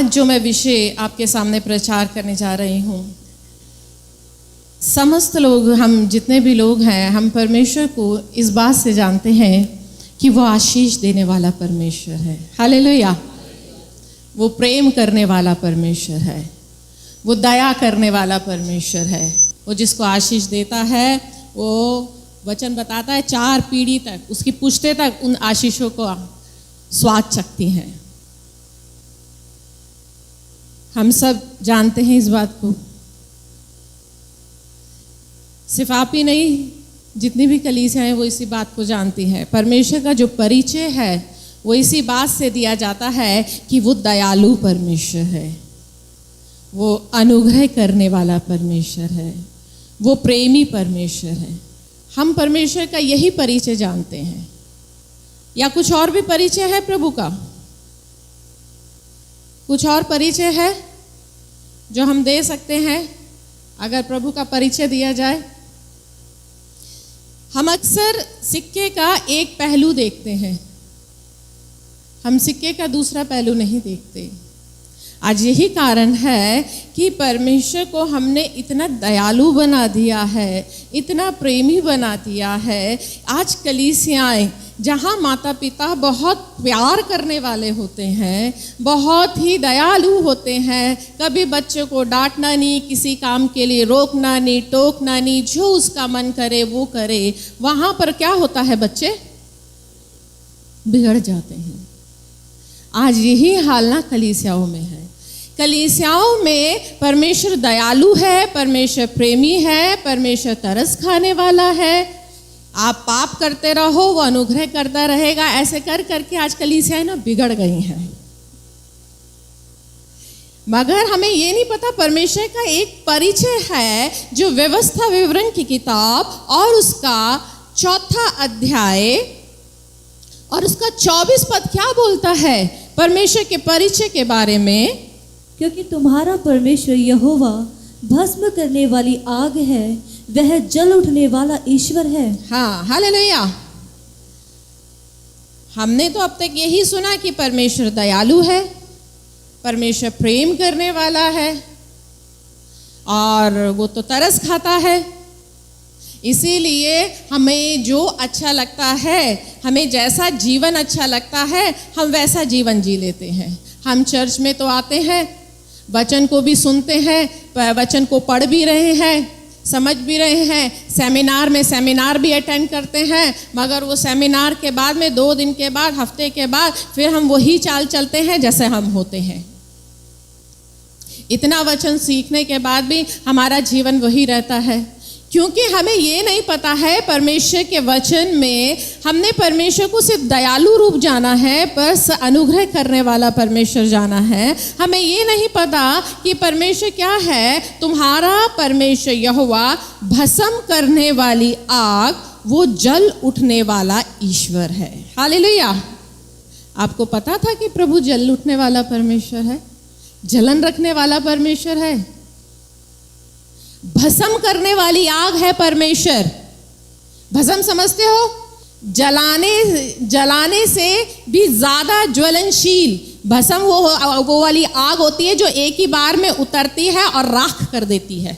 आज जो मैं विषय आपके सामने प्रचार करने जा रही हूँ, समस्त लोग, हम जितने भी लोग हैं, हम परमेश्वर को इस बात से जानते हैं कि वो आशीष देने वाला परमेश्वर है। हालेलुया। वो प्रेम करने वाला परमेश्वर है, वो दया करने वाला परमेश्वर है। वो जिसको आशीष देता है, वो वचन बताता है 4 पीढ़ी तक, उसकी पुश्ते तक उन आशीषों को स्वाद चखती हैं। हम सब जानते हैं इस बात को। सिर्फ आप ही नहीं, जितनी भी कलीसियाँ हैं वो इसी बात को जानती हैं। परमेश्वर का जो परिचय है वो इसी बात से दिया जाता है कि वो दयालु परमेश्वर है, वो अनुग्रह करने वाला परमेश्वर है, वो प्रेमी परमेश्वर है। हम परमेश्वर का यही परिचय जानते हैं। या कुछ और भी परिचय है प्रभु का? कुछ और परिचय है जो हम दे सकते हैं अगर प्रभु का परिचय दिया जाए? हम अक्सर सिक्के का एक पहलू देखते हैं, हम सिक्के का दूसरा पहलू नहीं देखते। आज यही कारण है कि परमेश्वर को हमने इतना दयालु बना दिया है, इतना प्रेमी बना दिया है। आज कलीसियाएं जहाँ माता पिता बहुत प्यार करने वाले होते हैं, बहुत ही दयालु होते हैं, कभी बच्चों को डांटना नहीं, किसी काम के लिए रोकना नहीं, टोकना नहीं, जो उसका मन करे वो करे, वहाँ पर क्या होता है? बच्चे बिगड़ जाते हैं। आज यही हाल ना कलीसियाओं में है। कलीसियाओं में परमेश्वर दयालु है, परमेश्वर प्रेमी है, परमेश्वर तरस खाने वाला है। आप पाप करते रहो, वो अनुग्रह करता रहेगा। ऐसे कर करके आज कलीसियाएं ना बिगड़ गई हैं। मगर हमें ये नहीं पता परमेश्वर का एक परिचय है जो व्यवस्था विवरण की किताब और उसका 4 अध्याय और उसका 24 पद क्या बोलता है परमेश्वर के परिचय के बारे में? क्योंकि तुम्हारा परमेश्वर यहोवा भस्म करने वाली आग है, वह जल उठने वाला ईश्वर है। हाँ, हालेलुया। हमने तो अब तक यही सुना कि परमेश्वर दयालु है, परमेश्वर प्रेम करने वाला है और वो तो तरस खाता है। इसीलिए हमें जो अच्छा लगता है, हमें जैसा जीवन अच्छा लगता है, हम वैसा जीवन जी लेते हैं। हम चर्च में तो आते हैं, वचन को भी सुनते हैं, वचन को पढ़ भी रहे हैं, समझ भी रहे हैं, सेमिनार भी अटेंड करते हैं, मगर वो सेमिनार के बाद में 2 दिन के बाद, हफ्ते के बाद फिर हम वही चाल चलते हैं जैसे हम होते हैं। इतना वचन सीखने के बाद भी हमारा जीवन वही रहता है, क्योंकि हमें ये नहीं पता है परमेश्वर के वचन में हमने परमेश्वर को सिर्फ दयालु रूप जाना है, बस अनुग्रह करने वाला परमेश्वर जाना है। हमें ये नहीं पता कि परमेश्वर क्या है। तुम्हारा परमेश्वर यहोवा भस्म करने वाली आग, वो जल उठने वाला ईश्वर है। हालेलुया। आपको पता था कि प्रभु जल उठने वाला परमेश्वर है, जलन रखने वाला परमेश्वर है, भस्म करने वाली आग है परमेश्वर। भस्म समझते हो? जलाने से भी ज्यादा ज्वलनशील भस्म वो वाली आग होती है जो एक ही बार में उतरती है और राख कर देती है,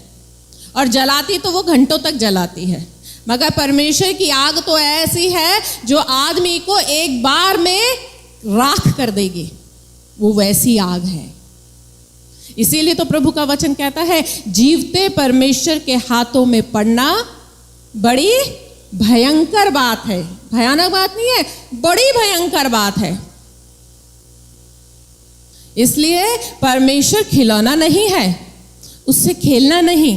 और जलाती तो वो घंटों तक जलाती है। मगर परमेश्वर की आग तो ऐसी है जो आदमी को एक बार में राख कर देगी, वो वैसी आग है। इसीलिए तो प्रभु का वचन कहता है, जीवते परमेश्वर के हाथों में पड़ना बड़ी भयंकर बात है। भयानक बात नहीं है, बड़ी भयंकर बात है। इसलिए परमेश्वर खिलौना नहीं है, उससे खेलना नहीं।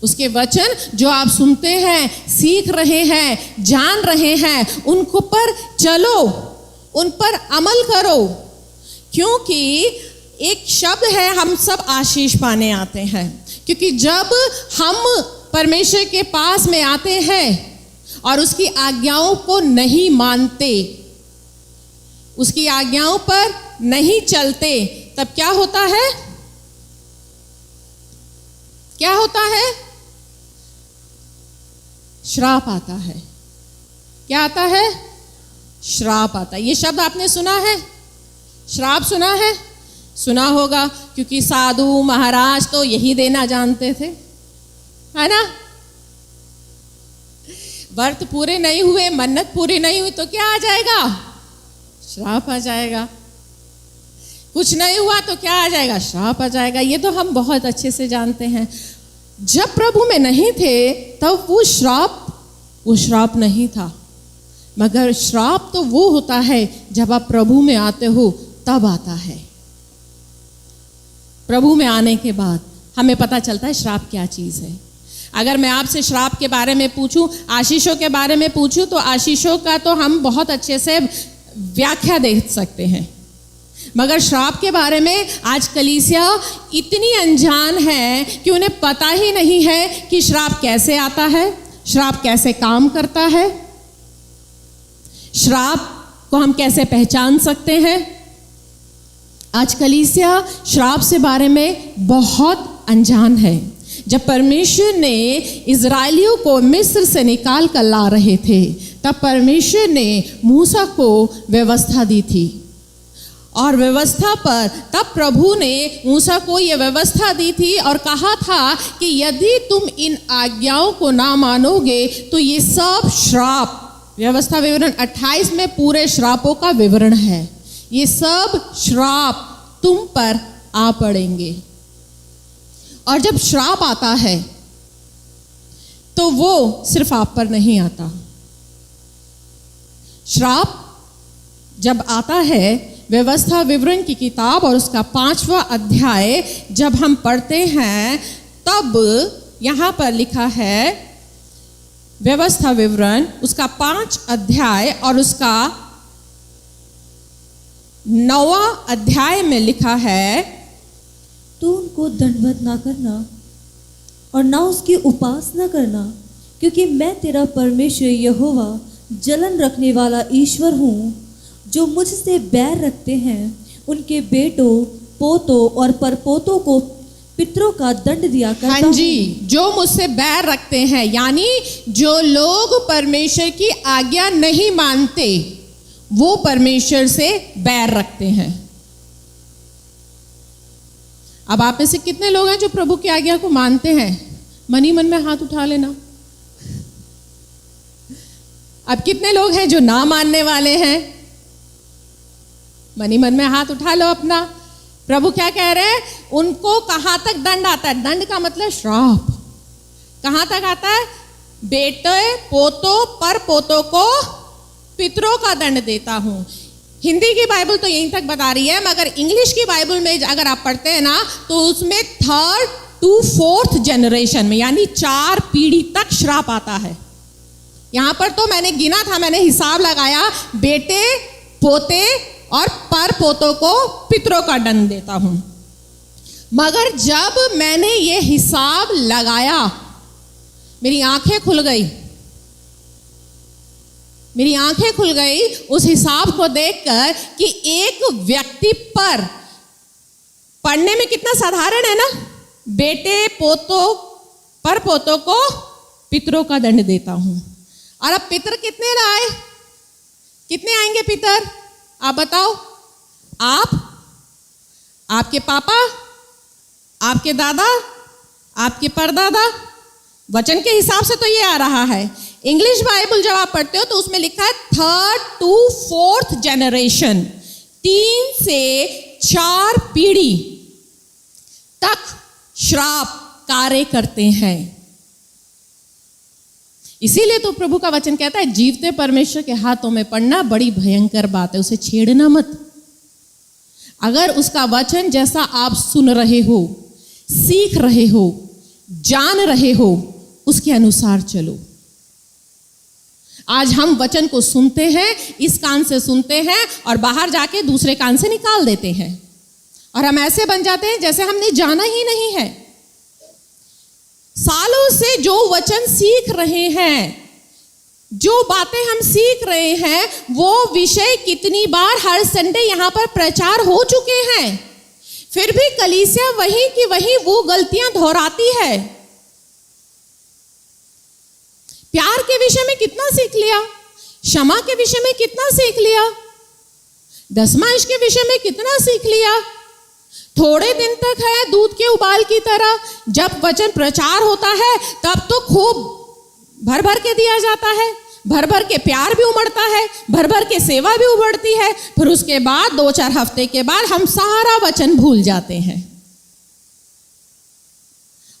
उसके वचन जो आप सुनते हैं, सीख रहे हैं, जान रहे हैं, उनको पर चलो, उन पर अमल करो। क्योंकि एक शब्द है, हम सब आशीष पाने आते हैं। क्योंकि जब हम परमेश्वर के पास में आते हैं और उसकी आज्ञाओं को नहीं मानते, उसकी आज्ञाओं पर नहीं चलते, तब क्या होता है? क्या होता है? श्राप आता है। क्या आता है? श्राप आता है। ये शब्द आपने सुना है? श्राप सुना है? सुना होगा, क्योंकि साधु महाराज तो यही देना जानते थे, है ना? व्रत पूरे नहीं हुए, मन्नत पूरी नहीं हुई तो क्या आ जाएगा? श्राप आ जाएगा। कुछ नहीं हुआ तो क्या आ जाएगा? श्राप आ जाएगा। ये तो हम बहुत अच्छे से जानते हैं। जब प्रभु में नहीं थे तब वो श्राप नहीं था, मगर श्राप तो वो होता है जब आप प्रभु में आते हो तब आता है। प्रभु में आने के बाद हमें पता चलता है श्राप क्या चीज है। अगर मैं आपसे श्राप के बारे में पूछूं, आशीषों के बारे में पूछूं, तो आशीषों का तो हम बहुत अच्छे से व्याख्या दे सकते हैं, मगर श्राप के बारे में आज कलीसिया इतनी अनजान है कि उन्हें पता ही नहीं है कि श्राप कैसे आता है, श्राप कैसे काम करता है, श्राप को हम कैसे पहचान सकते हैं। आज कलीसिया श्राप से बारे में बहुत अनजान है। जब परमेश्वर ने इजराइलियों को मिस्र से निकाल कर ला रहे थे, तब परमेश्वर ने मूसा को व्यवस्था दी थी, और व्यवस्था पर तब प्रभु ने मूसा को यह व्यवस्था दी थी और कहा था कि यदि तुम इन आज्ञाओं को ना मानोगे तो ये सब श्राप, व्यवस्था विवरण 28 में पूरे श्रापों का विवरण है, ये सब श्राप तुम पर आ पड़ेंगे। और जब श्राप आता है तो वो सिर्फ आप पर नहीं आता। श्राप जब आता है, व्यवस्था विवरण की किताब और उसका 5वां अध्याय जब हम पढ़ते हैं, तब यहां पर लिखा है, व्यवस्था विवरण उसका 5 अध्याय और उसका 9वां अध्याय में लिखा है, तू उनको दंडवत ना करना और ना उसकी उपासना करना, क्योंकि मैं तेरा परमेश्वर यहोवा जलन रखने वाला ईश्वर हूँ। जो मुझसे बैर रखते हैं उनके बेटों, पोतों और परपोतों को पितरों का दंड दिया करता हूँ। हाँ जी, जो मुझसे बैर रखते हैं, यानी जो लोग परमेश्वर की आज्ञा नहीं मानते वो परमेश्वर से बैर रखते हैं। अब आप में से कितने लोग हैं जो प्रभु की आज्ञा को मानते हैं? मन ही मन में हाथ उठा लेना। अब कितने लोग हैं जो ना मानने वाले हैं? मन ही मन में हाथ उठा लो अपना। प्रभु क्या कह रहे हैं? उनको कहां तक दंड आता है? दंड का मतलब श्राप। कहां तक आता है? बेटे, पोतों, पर पोतों को पितरों का दंड देता हूं। हिंदी की बाइबल तो यहीं तक बता रही है, मगर इंग्लिश की बाइबल में अगर आप पढ़ते हैं ना, तो उसमें 3rd to 4th जनरेशन में, यानी 4 पीढ़ी तक श्राप आता है। यहां पर तो मैंने गिना था, मैंने हिसाब लगाया, बेटे, पोते और पर पोतों को पितरों का दंड देता हूं। मगर जब मैंने ये हिसाब लगाया, मेरी आंखें खुल गई, मेरी आंखें खुल गई उस हिसाब को देखकर कि एक व्यक्ति पर, पढ़ने में कितना साधारण है ना, बेटे, पोतों, पर पोतों को पितरों का दंड देता हूं। और अब पितर कितने लाए? कितने आएंगे पितर? आप बताओ। आप, आपके पापा, आपके दादा, आपके परदादा, वचन के हिसाब से तो ये आ रहा है। इंग्लिश बाइबल जब आप पढ़ते हो तो उसमें लिखा है 3rd to 4th जनरेशन, 3 से 4 पीढ़ी तक श्राप कार्य करते हैं। इसीलिए तो प्रभु का वचन कहता है, जीवते परमेश्वर के हाथों में पड़ना बड़ी भयंकर बात है, उसे छेड़ना मत। अगर उसका वचन जैसा आप सुन रहे हो, सीख रहे हो, जान रहे हो, उसके अनुसार चलो। आज हम वचन को सुनते हैं, इस कान से सुनते हैं और बाहर जाके दूसरे कान से निकाल देते हैं, और हम ऐसे बन जाते हैं जैसे हमने जाना ही नहीं है। सालों से जो वचन सीख रहे हैं, जो बातें हम सीख रहे हैं, वो विषय कितनी बार हर संडे यहां पर प्रचार हो चुके हैं, फिर भी कलीसिया वहीं की वहीं वो गलतियां दोहराती है। प्यार के विषय में कितना सीख लिया, क्षमा के विषय में कितना सीख लिया, 10वां अंश के विषय में कितना सीख लिया। थोड़े दिन तक है दूध के उबाल की तरह, जब वचन प्रचार होता है तब तो खूब भर भर के दिया जाता है, भर भर के प्यार भी उमड़ता है, भर भर के सेवा भी उमड़ती है। फिर उसके बाद 2-4 हफ्ते के बाद हम सारा वचन भूल जाते हैं।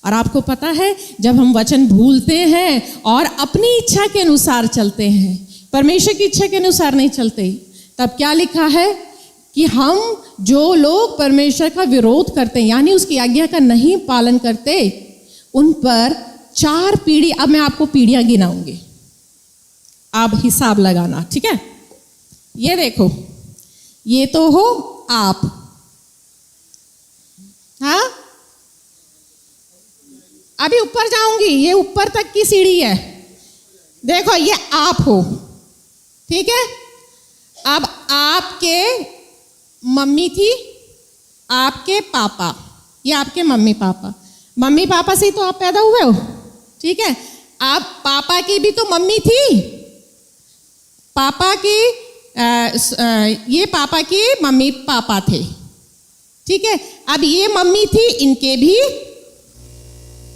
और आपको पता है, जब हम वचन भूलते हैं और अपनी इच्छा के अनुसार चलते हैं, परमेश्वर की इच्छा के अनुसार नहीं चलते, तब क्या लिखा है कि हम जो लोग परमेश्वर का विरोध करते हैं, यानी उसकी आज्ञा का नहीं पालन करते, उन पर 4 पीढ़ी, अब मैं आपको पीढ़ियां गिनाऊंगी, आप हिसाब लगाना, ठीक है। ये देखो, ये तो हो आप, हाँ, अभी ऊपर जाऊंगी, ये ऊपर तक की सीढ़ी है। देखो ये आप हो, ठीक है। अब आपके मम्मी थी, आपके पापा, ये आपके मम्मी पापा, मम्मी पापा से ही तो आप पैदा हुए हो, ठीक है। अब पापा की भी तो मम्मी थी, पापा की ये पापा की मम्मी पापा थे, ठीक है। अब ये मम्मी थी, इनके भी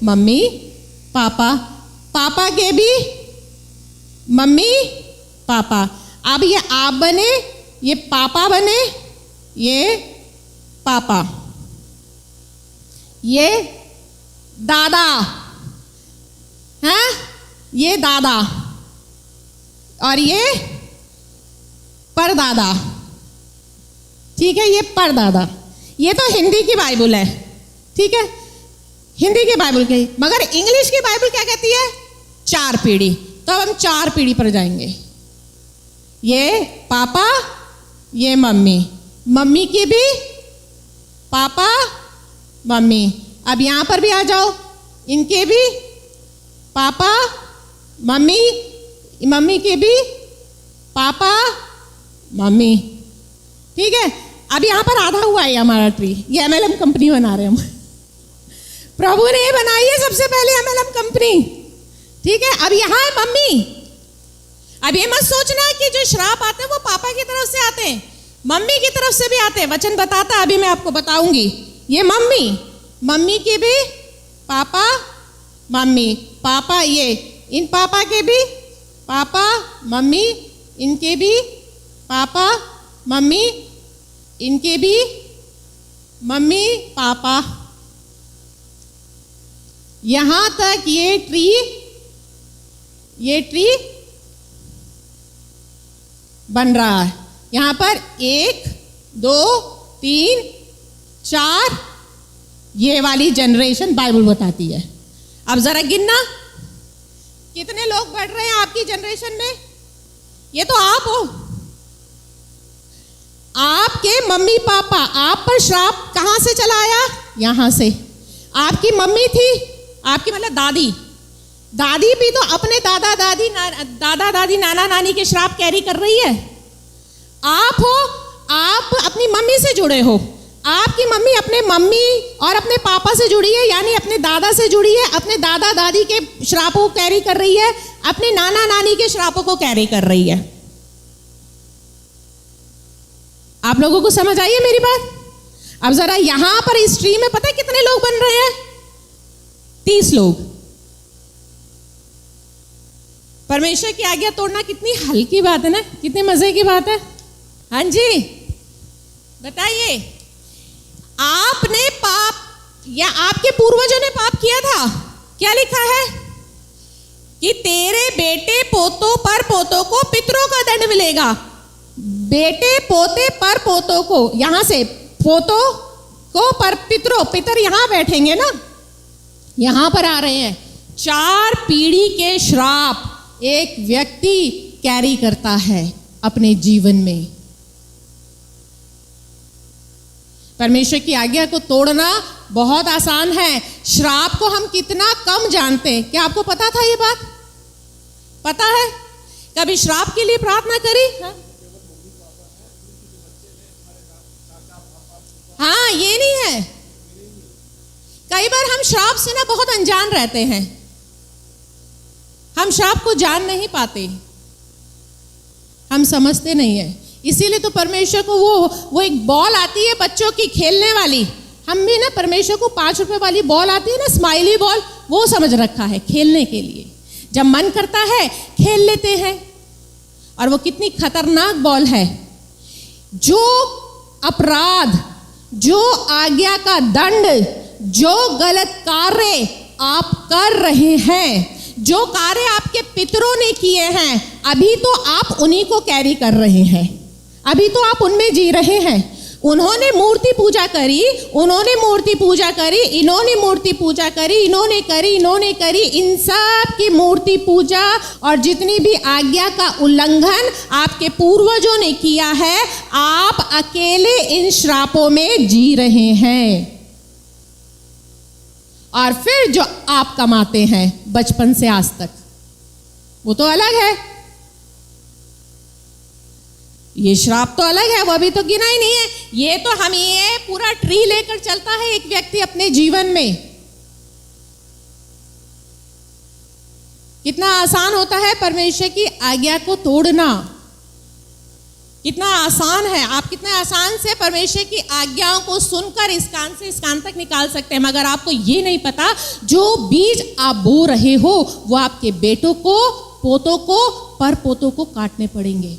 मम्मी पापा, पापा के भी मम्मी पापा। अब ये आप बने, ये पापा बने, ये पापा, ये दादा, हाँ, ये दादा, और ये परदादा, ठीक है, ये परदादा। ये तो हिंदी की बाइबल है, ठीक है, हिंदी की बाइबल की। मगर इंग्लिश की बाइबल क्या कहती है? 4 पीढ़ी। तो अब हम 4 पीढ़ी पर जाएंगे। ये पापा, ये मम्मी, मम्मी की भी पापा मम्मी। अब यहां पर भी आ जाओ, इनके भी पापा मम्मी, मम्मी के भी पापा मम्मी, ठीक है। अब यहां पर आधा हुआ है हमारा ट्री, ये MLM कंपनी बना रहे हम। प्रभु ने बनाई है सबसे पहले MLM कंपनी, ठीक है। अब यहां है मम्मी। अब ये मत सोचना कि जो श्राप आते हैं वो पापा की तरफ से आते हैं, मम्मी की तरफ से भी आते हैं। वचन बताता है, अभी मैं आपको बताऊंगी। ये मम्मी, मम्मी के भी पापा मम्मी, पापा, ये इन पापा के भी पापा मम्मी, इनके भी पापा मम्मी, इनके भी मम्मी पापा। यहां तक ये ट्री बन रहा है। यहां पर 1 2 3 4 ये वाली जनरेशन बाइबल बताती है। अब जरा गिनना, कितने लोग बढ़ रहे हैं आपकी जनरेशन में? ये तो आप हो। आपके मम्मी पापा, आप पर श्राप कहां से चला आया? यहां से। आपकी मम्मी थी, आपकी मतलब दादी, दादी भी तो अपने दादा दादी नाना नानी के श्राप कैरी कर रही है। आप हो, आप अपनी मम्मी से जुड़े हो, आपकी मम्मी अपने मम्मी और अपने पापा से जुड़ी है, यानी अपने दादा से जुड़ी है, अपने दादा दादी के श्रापों को कैरी कर रही है, अपने नाना नानी के श्रापों को कैरी कर रही है। आप लोगों को समझ आई है मेरी बात? अब जरा यहां पर इस ट्री में पता है कितने लोग बन रहे हैं? 30 लोग। परमेश्वर की आज्ञा तोड़ना कितनी हल्की बात है ना, कितने मजे की बात है। हाँ जी, बताइए, आपने पाप या आपके पूर्वजों ने पाप किया था, क्या लिखा है कि तेरे बेटे पोतों पर पोतों को पितरों का दंड मिलेगा। बेटे पोते पर पोतों को, यहां से पोतों को पर पितरों, पितर यहां बैठेंगे ना, यहां पर आ रहे हैं। 4 पीढ़ी के श्राप एक व्यक्ति कैरी करता है अपने जीवन में। परमेश्वर की आज्ञा को तोड़ना बहुत आसान है। श्राप को हम कितना कम जानते हैं। क्या आपको पता था ये बात? पता है? कभी श्राप के लिए प्रार्थना करी? हाँ, ये नहीं है। कई बार हम श्राप से ना बहुत अनजान रहते हैं, हम श्राप को जान नहीं पाते, हम समझते नहीं है। इसीलिए तो परमेश्वर को वो एक बॉल आती है बच्चों की खेलने वाली, हम भी ना परमेश्वर को 5 रुपए वाली बॉल आती है ना, स्माइली बॉल, वो समझ रखा है खेलने के लिए। जब मन करता है खेल लेते हैं। और वो कितनी खतरनाक बॉल है। जो अपराध, जो आज्ञा का दंड, जो गलत कार्य आप कर रहे हैं, जो कार्य आपके पितरों ने किए हैं, अभी तो आप उन्हीं को कैरी कर रहे हैं, अभी तो आप उनमें जी रहे हैं। उन्होंने मूर्ति पूजा करी, उन्होंने मूर्ति पूजा करी, इन्होंने मूर्ति पूजा करी, इन्होंने करी, इन सब की मूर्ति पूजा और जितनी भी आज्ञा का उल्लंघन आपके पूर्वजों ने किया है, आप अकेले इन श्रापों में जी रहे हैं। और फिर जो आप कमाते हैं बचपन से आज तक, वो तो अलग है। ये श्राप तो अलग है, वो अभी तो गिना ही नहीं है। ये तो हम ये पूरा ट्री लेकर चलता है एक व्यक्ति अपने जीवन में। कितना आसान होता है परमेश्वर की आज्ञा को तोड़ना, कितना आसान है। आप कितने आसान से परमेश्वर की आज्ञाओं को सुनकर इस कान से इस कान तक निकाल सकते हैं, मगर आपको ये नहीं पता जो बीज आप बो रहे हो वो आपके बेटों को, पोतों को, पर पोतों को काटने पड़ेंगे।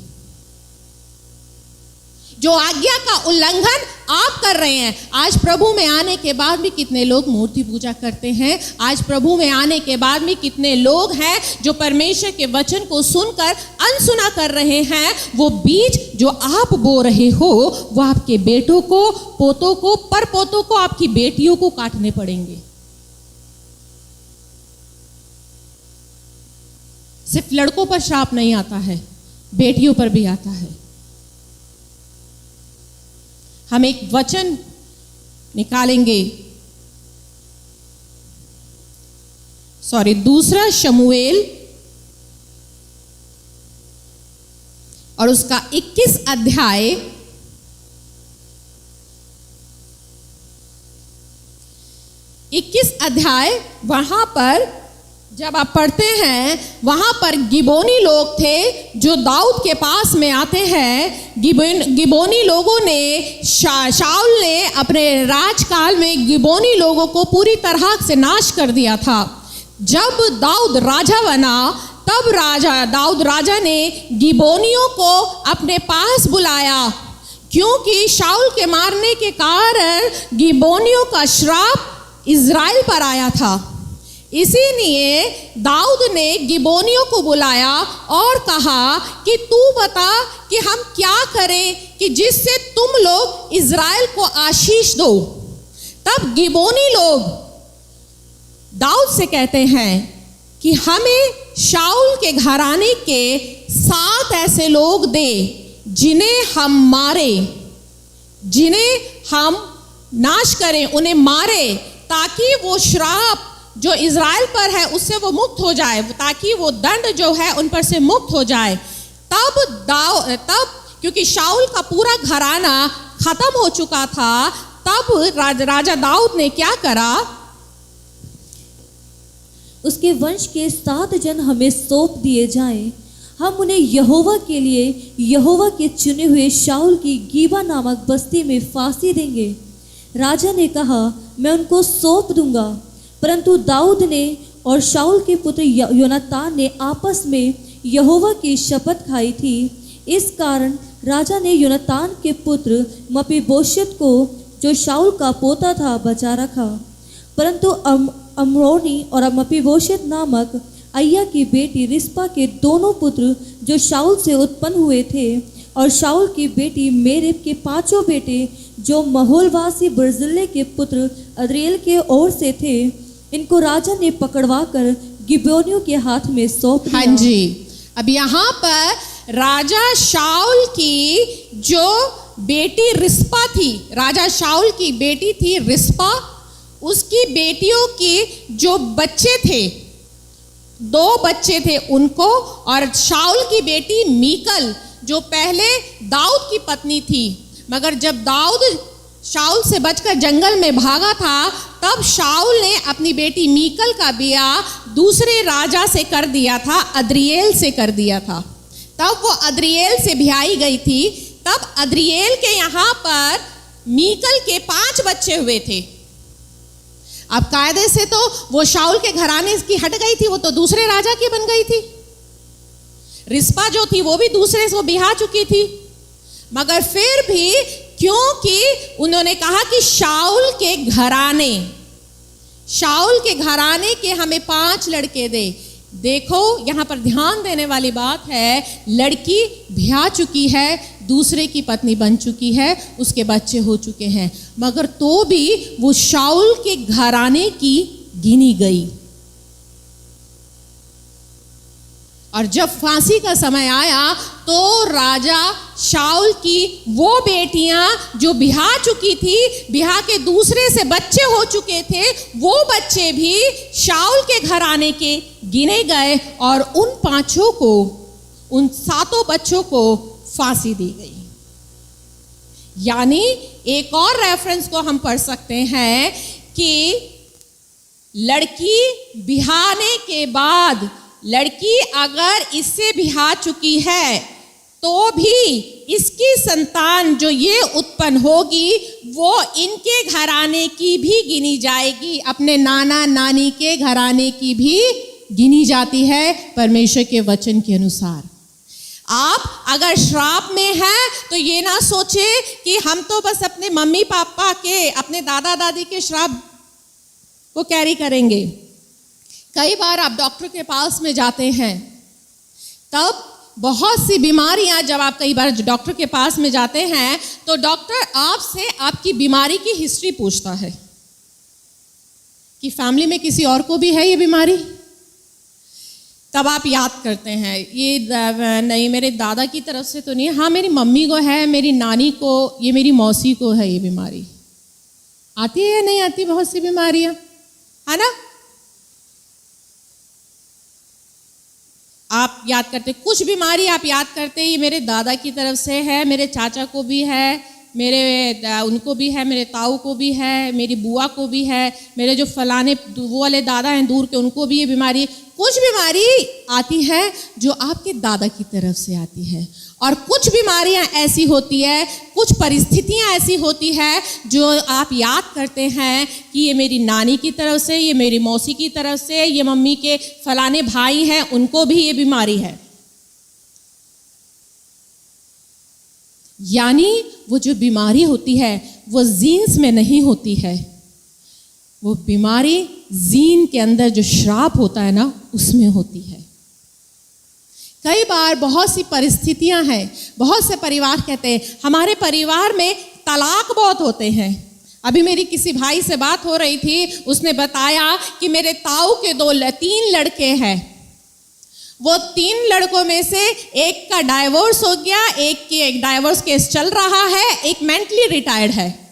जो आज्ञा का उल्लंघन आप कर रहे हैं। आज प्रभु में आने के बाद भी कितने लोग मूर्ति पूजा करते हैं। आज प्रभु में आने के बाद भी कितने लोग हैं जो परमेश्वर के वचन को सुनकर अनसुना कर रहे हैं। वो बीज जो आप बो रहे हो वो आपके बेटों को, पोतों को, पर पोतों को, आपकी बेटियों को काटने पड़ेंगे। सिर्फ लड़कों पर श्राप नहीं आता है, बेटियों पर भी आता है। हम एक वचन निकालेंगे, दूसरा शमूएल और उसका 21 अध्याय, वहां पर जब आप पढ़ते हैं, वहां पर गिबोनी लोग थे जो दाऊद के पास में आते हैं। गिबोनी लोगों ने, शाऊल ने अपने राजकाल में गिबोनी लोगों को पूरी तरह से नाश कर दिया था। जब दाऊद राजा बना, तब दाऊद राजा ने गिबोनियों को अपने पास बुलाया, क्योंकि शाऊल के मारने के कारण गिबोनियों का श्राप इज़राइल पर आया था। इसीलिए दाऊद ने गिबोनियों को बुलाया और कहा कि तू बता कि हम क्या करें कि जिससे तुम लोग इज़राइल को आशीष दो। तब गिबोनी लोग दाऊद से कहते हैं कि हमें शाऊल के घराने के 7 ऐसे लोग दे जिन्हें हम मारे, जिन्हें हम नाश करें, उन्हें मारे, ताकि वो श्राप जो इज़राइल पर है उससे वो मुक्त हो जाए, ताकि वो दंड जो है उन पर से मुक्त हो जाए। तब क्योंकि शाऊल का पूरा घराना खत्म हो चुका था, तब राजा दाऊद ने क्या करा, उसके वंश के 7 जन हमें सौंप दिए जाएं, हम उन्हें यहोवा के लिए यहोवा के चुने हुए शाऊल की गीबा नामक बस्ती में फांसी देंगे। राजा ने कहा, मैं उनको सौंप दूंगा। परंतु दाऊद ने और शाऊल के पुत्र योनातान ने आपस में यहोवा की शपथ खाई थी। इस कारण राजा ने योनातान के पुत्र मपीबोशेत को, जो शाऊल का पोता था, बचा रखा। परंतु अम्रोनी और मपीबोशेत नामक अय्या की बेटी रिस्पा के दोनों पुत्र जो शाऊल से उत्पन्न हुए थे, और शाऊल की बेटी मेरेब के 5 बेटे जो महोलवासी बर्जिल्ले के पुत्र अद्रिएल के ओर से थे, इनको राजा ने पकड़वा कर गिबोनियों के हाथ में सौंप दिया। हाँ जी, अब यहाँ पर राजा शाऊल की जो बेटी रिस्पा थी, राजा शाऊल की बेटी थी रिस्पा, उसकी बेटियों की जो बच्चे थे, 2 बच्चे थे उनको, और शाऊल की बेटी मीकल जो पहले दाऊद की पत्नी थी, मगर जब दाऊद शाऊल से बचकर जंगल में भागा था, तब शाऊल ने अपनी बेटी मीकल का ब्याह दूसरे राजा से कर दिया था, अद्रिएल से कर दिया था। तब वो अद्रिएल से ब्याही गई थी। तब अद्रिएल के यहाँ पर मीकल के 5 बच्चे हुए थे। अब कायदे से तो वो शाऊल के घराने की हट गई थी, वो तो दूसरे राजा की बन गई थी। रिस्पा जो थी वो भी दूसरे से बिहा चुकी थी, मगर फिर भी क्योंकि उन्होंने कहा कि शाऊल के घराने के हमें 5 लड़के दे। देखो यहाँ पर ध्यान देने वाली बात है, लड़की ब्याह चुकी है, दूसरे की पत्नी बन चुकी है, उसके बच्चे हो चुके हैं, मगर तो भी वो शाऊल के घराने की गिनी गई। और जब फांसी का समय आया तो राजा शाऊल की वो बेटियां जो ब्याह चुकी थी, ब्याह के दूसरे से बच्चे हो चुके थे, वो बच्चे भी शाऊल के घराने के गिने गए और उन 7 बच्चों को फांसी दी गई। यानी एक और रेफरेंस को हम पढ़ सकते हैं कि लड़की ब्याहने के बाद, लड़की अगर इससे ब्याह चुकी है तो भी इसकी संतान जो ये उत्पन्न होगी वो इनके घराने की भी गिनी जाएगी, अपने नाना नानी के घराने की भी गिनी जाती है परमेश्वर के वचन के अनुसार। आप अगर श्राप में हैं तो ये ना सोचे कि हम तो बस अपने मम्मी पापा के, अपने दादा दादी के श्राप को कैरी करेंगे। कई बार आप डॉक्टर के पास में जाते हैं, तब बहुत सी बीमारियां, जब आप कई बार डॉक्टर के पास में जाते हैं तो डॉक्टर आपसे आपकी बीमारी की हिस्ट्री पूछता है कि फैमिली में किसी और को भी है ये बीमारी। तब आप याद करते हैं, ये नहीं मेरे दादा की तरफ से तो नहीं, हाँ मेरी मम्मी को है, मेरी नानी को, ये मेरी मौसी को है ये बीमारी। आती है या नहीं आती बहुत सी बीमारियां, है ना? आप याद करते, कुछ बीमारी आप याद करते ये मेरे दादा की तरफ से है, मेरे चाचा को भी है, उनको भी है, मेरे ताऊ को भी है, मेरी बुआ को भी है, मेरे जो फलाने वो वाले दादा हैं दूर के, उनको भी ये बीमारी। कुछ बीमारी आती है जो आपके दादा की तरफ से आती है, और कुछ बीमारियां ऐसी होती है, कुछ परिस्थितियां ऐसी होती है जो आप याद करते हैं कि ये मेरी नानी की तरफ से, ये मेरी मौसी की तरफ से, ये मम्मी के फलाने भाई हैं उनको भी ये बीमारी है। यानी वो जो बीमारी होती है वो जीन्स में नहीं होती है, वो बीमारी जीन के अंदर जो श्राप होता है ना उसमें होती है। कई बार बहुत सी परिस्थितियां हैं, बहुत से परिवार कहते हैं हमारे परिवार में तलाक बहुत होते हैं। अभी मेरी किसी भाई से बात हो रही थी, उसने बताया कि मेरे ताऊ के 3 लड़के हैं, वो 3 लड़कों में से एक का डाइवोर्स हो गया, एक डाइवोर्स केस चल रहा है, एक मेंटली रिटायर्ड है।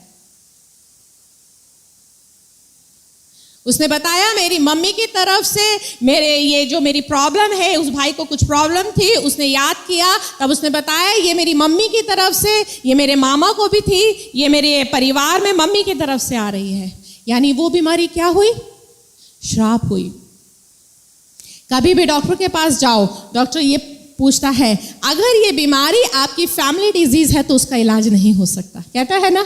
उसने बताया मेरी मम्मी की तरफ से मेरी प्रॉब्लम है, उस भाई को कुछ प्रॉब्लम थी, उसने याद किया, तब उसने बताया ये मेरी मम्मी की तरफ से, ये मेरे मामा को भी थी, ये मेरे परिवार में मम्मी की तरफ से आ रही है। यानी वो बीमारी क्या हुई? श्राप हुई। कभी भी डॉक्टर के पास जाओ, डॉक्टर ये पूछता है अगर ये बीमारी आपकी फैमिली डिजीज है तो उसका इलाज नहीं हो सकता, कहता है ना?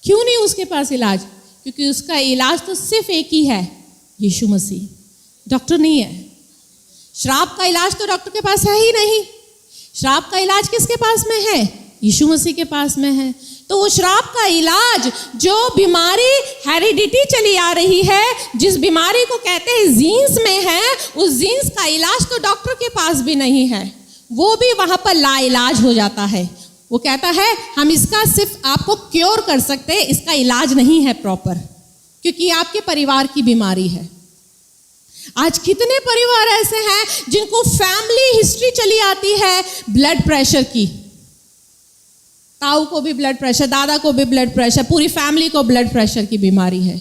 क्यों नहीं उसके पास इलाज? क्योंकि उसका इलाज तो सिर्फ एक ही है, यीशु मसीह, डॉक्टर नहीं है। श्राप का इलाज तो डॉक्टर के पास है ही नहीं। श्राप का इलाज किसके पास में है? यीशु मसीह के पास में है। तो वो श्राप का इलाज, जो बीमारी हेरिडिटी चली आ रही है, जिस बीमारी को कहते हैं जीन्स में है, उस जीन्स का इलाज तो डॉक्टर के पास भी नहीं है, वो भी वहां पर लाइलाज हो जाता है। वो कहता है हम इसका सिर्फ आपको क्योर कर सकते हैं, इसका इलाज नहीं है प्रॉपर, क्योंकि आपके परिवार की बीमारी है। आज कितने परिवार ऐसे हैं जिनको फैमिली हिस्ट्री चली आती है ब्लड प्रेशर की, ताऊ को भी ब्लड प्रेशर, दादा को भी ब्लड प्रेशर, पूरी फैमिली को ब्लड प्रेशर की बीमारी है।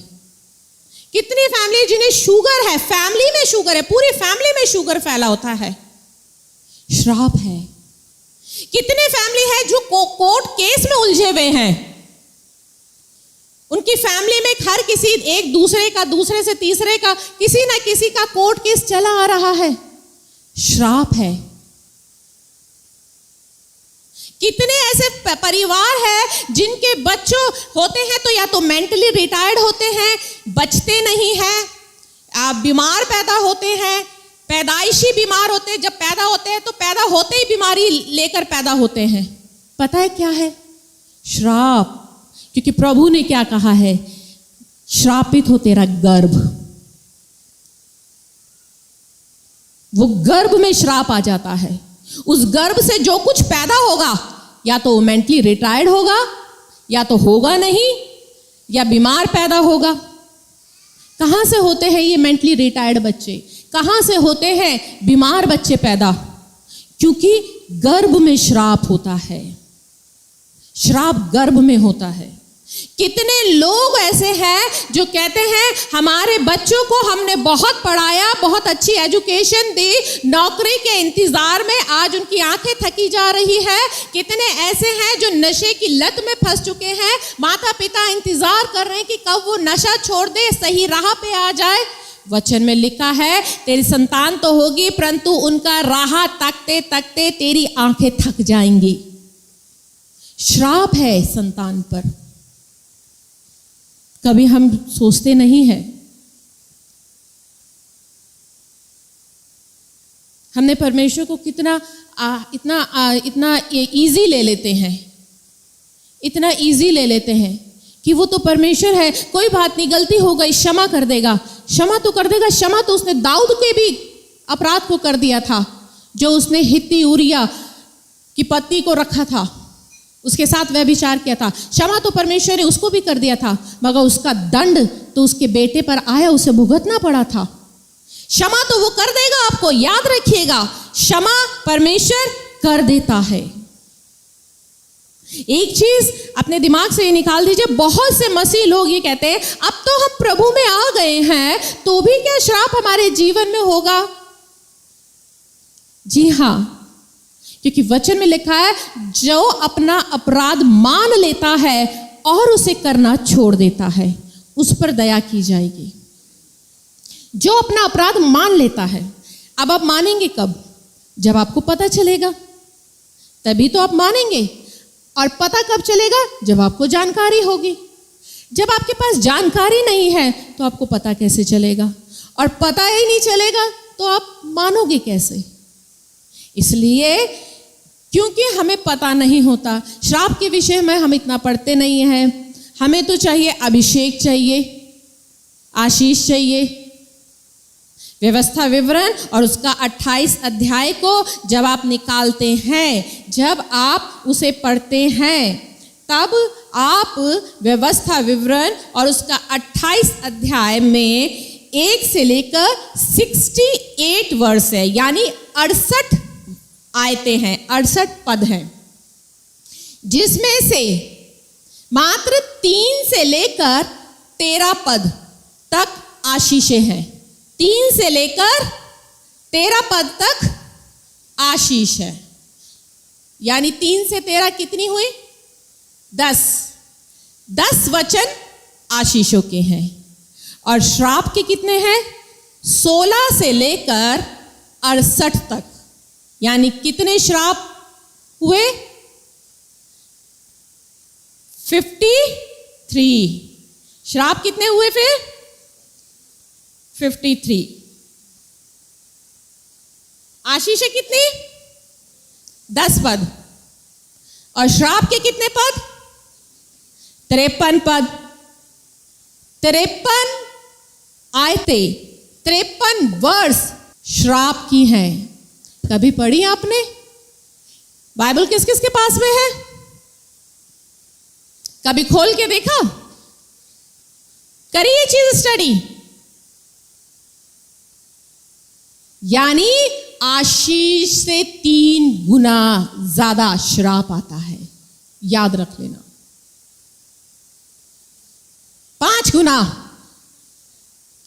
कितनी फैमिली जिन्हें शुगर है, फैमिली में शुगर है, पूरी फैमिली में शुगर फैला होता है, श्राप है। कितने फैमिली है जो कोर्ट केस में उलझे हुए हैं, उनकी फैमिली में हर किसी एक दूसरे का, दूसरे से तीसरे का, किसी ना किसी का कोर्ट केस चला आ रहा है, श्राप है। कितने ऐसे परिवार है जिनके बच्चों होते हैं तो या तो मेंटली रिटायर्ड होते हैं, बचते नहीं हैं, बीमार पैदा होते हैं, पैदाइशी बीमार होते हैं। जब पैदा होते हैं तो पैदा होते ही बीमारी लेकर पैदा होते हैं। पता है क्या है? श्राप। क्योंकि प्रभु ने क्या कहा है? श्रापित हो तेरा गर्भ। वो गर्भ में श्राप आ जाता है। उस गर्भ से जो कुछ पैदा होगा या तो वो मेंटली रिटायर्ड होगा, या तो होगा नहीं, या बीमार पैदा होगा। कहां से होते हैं ये मेंटली रिटायर्ड बच्चे? कहां से होते हैं बीमार बच्चे पैदा? क्योंकि गर्भ में श्राप होता है। श्राप गर्भ में होता है। कितने लोग ऐसे हैं जो कहते हैं हमारे बच्चों को हमने बहुत पढ़ाया, बहुत अच्छी एजुकेशन दी, नौकरी के इंतजार में आज उनकी आंखें थकी जा रही है। कितने ऐसे हैं जो नशे की लत में फंस चुके हैं। माता पिता इंतजार कर रहे हैं कि कब वो नशा छोड़ दे, सही राह पे आ जाए। वचन में लिखा है तेरी संतान तो होगी परंतु उनका राह तकते तकते तेरी आंखें थक जाएंगी। श्राप है संतान पर। कभी हम सोचते नहीं हैं। हमने परमेश्वर को कितना इतना इजी ले लेते हैं, इतना इजी ले लेते हैं कि वो तो परमेश्वर है, कोई बात नहीं, गलती हो गई, क्षमा कर देगा। क्षमा तो कर देगा। क्षमा तो उसने दाऊद के भी अपराध को कर दिया था, जो उसने हित्ती उरिया की पत्नी को रखा था, उसके साथ व्यभिचार किया था। क्षमा तो परमेश्वर ने उसको भी कर दिया था, मगर उसका दंड तो उसके बेटे पर आया, उसे भुगतना पड़ा था। क्षमा तो वो कर देगा, आपको याद रखिएगा, क्षमा परमेश्वर कर देता है। एक चीज अपने दिमाग से ये निकाल दीजिए, बहुत से मसीह लोग ये कहते हैं अब तो हम प्रभु में आ गए हैं तो भी क्या श्राप हमारे जीवन में होगा? जी हाँ, क्योंकि वचन में लिखा है जो अपना अपराध मान लेता है और उसे करना छोड़ देता है उस पर दया की जाएगी। जो अपना अपराध मान लेता है। अब आप मानेंगे कब? जब आपको पता चलेगा, तभी तो आप मानेंगे। और पता कब चलेगा? जब आपको जानकारी होगी। जब आपके पास जानकारी नहीं है तो आपको पता कैसे चलेगा? और पता ही नहीं चलेगा तो आप मानोगे कैसे? इसलिए क्योंकि हमें पता नहीं होता, श्राप के विषय में हम इतना पढ़ते नहीं हैं। हमें तो चाहिए अभिषेक चाहिए, आशीष चाहिए। व्यवस्था विवरण और उसका 28 अध्याय को जब आप निकालते हैं, जब आप उसे पढ़ते हैं, तब आप व्यवस्था विवरण और उसका 28 अध्याय में 1 से लेकर 68 वर्ष है, यानी 68 आयते हैं, 68 पद हैं, जिसमें से मात्र 3 से लेकर 13 पद तक आशीषें हैं। 3 से लेकर 13 पद तक आशीष है, यानी 3 से 13 कितनी हुई? 10 वचन आशीषों के हैं। और श्राप के कितने हैं? 16 से लेकर 68 तक, यानी कितने श्राप हुए? 53 श्राप कितने हुए फिर? 53। आशीष कितनी? 10 पद। और श्राप के कितने पद? 53 पद। 53 आयते, 53 वर्ष श्राप की हैं। कभी पढ़ी आपने? बाइबल किस किस के पास में है? कभी खोल के देखा? करिए चीज स्टडी। यानी आशीष से 3 गुना ज्यादा श्राप आता है, याद रख लेना। 5 गुना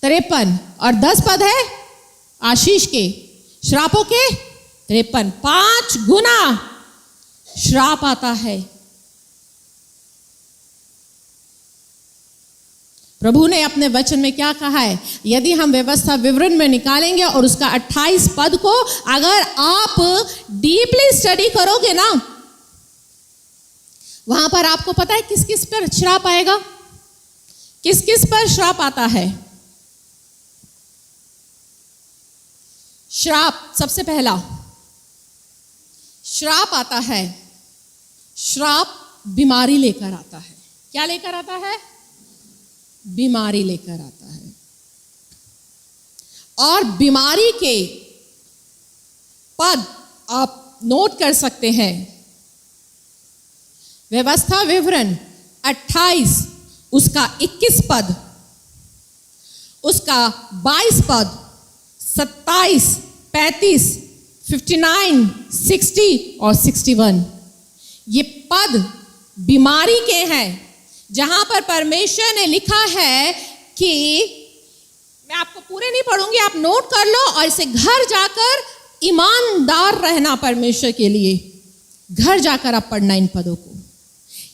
53 और 10 पद है आशीष के, श्रापों के 53, 5 गुना श्राप आता है। प्रभु ने अपने वचन में क्या कहा है? यदि हम व्यवस्था विवरण में निकालेंगे और उसका 28 पद को अगर आप डीपली स्टडी करोगे ना, वहां पर आपको पता है किस किस पर श्राप आएगा? किस किस पर श्राप आता है? श्राप, सबसे पहला श्राप आता है, श्राप बीमारी लेकर आता है। क्या लेकर आता है? बीमारी लेकर आता है। और बीमारी के पद आप नोट कर सकते हैं। व्यवस्था विवरण 28 उसका 21 पद, उसका 22 पद, 27, 35, 59, 60 और 61, ये पद बीमारी के हैं, जहां पर परमेश्वर ने लिखा है कि मैं आपको पूरे नहीं पढ़ूंगी, आप नोट कर लो और इसे घर जाकर ईमानदार रहना परमेश्वर के लिए। घर जाकर आप पढ़ना इन पदों को।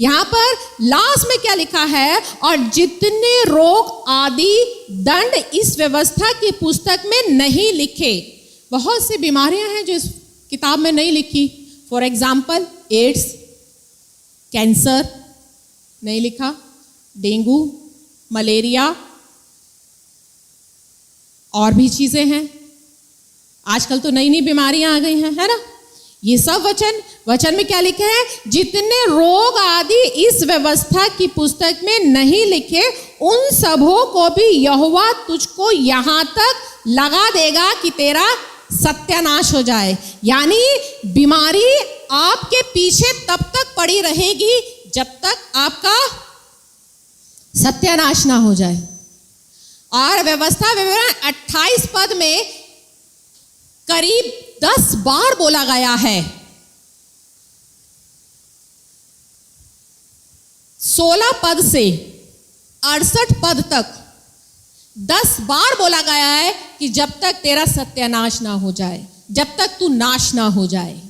यहां पर लास्ट में क्या लिखा है? और जितने रोग आदि दंड इस व्यवस्था की पुस्तक में नहीं लिखे। बहुत सी बीमारियां हैं जो इस किताब में नहीं लिखी। फॉर एग्जाम्पल एड्स, कैंसर नहीं लिखा, डेंगू, मलेरिया, और भी चीजें हैं। आजकल तो नई नई बीमारियां आ गई हैं, है ना? ये सब वचन में क्या लिखा है? जितने रोग आदि इस व्यवस्था की पुस्तक में नहीं लिखे, उन सबों को भी यहोवा तुझको यहां तक लगा देगा कि तेरा सत्यानाश हो जाए। यानी बीमारी आपके पीछे तब तक पड़ी रहेगी जब तक आपका सत्यानाश ना हो जाए। और व्यवस्था विवरण 28 पद में करीब 10 बार बोला गया है। 16 पद से 68 पद तक 10 बार बोला गया है कि जब तक तेरा सत्यानाश ना हो जाए, जब तक तू नाश ना हो जाए।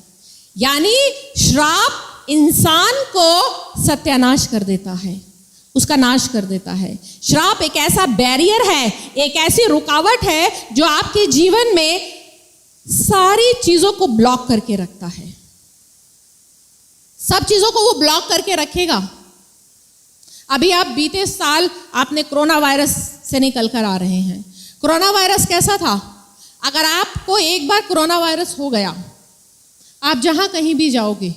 यानी श्राप इंसान को सत्यानाश कर देता है, उसका नाश कर देता है। श्राप एक ऐसा बैरियर है, एक ऐसी रुकावट है जो आपके जीवन में सारी चीजों को ब्लॉक करके रखता है। सब चीजों को वो ब्लॉक करके रखेगा। अभी आप बीते साल आपने कोरोना वायरस से निकल कर आ रहे हैं। कोरोना वायरस कैसा था? अगर आपको एक बार कोरोना वायरस हो गया, आप जहां कहीं भी जाओगे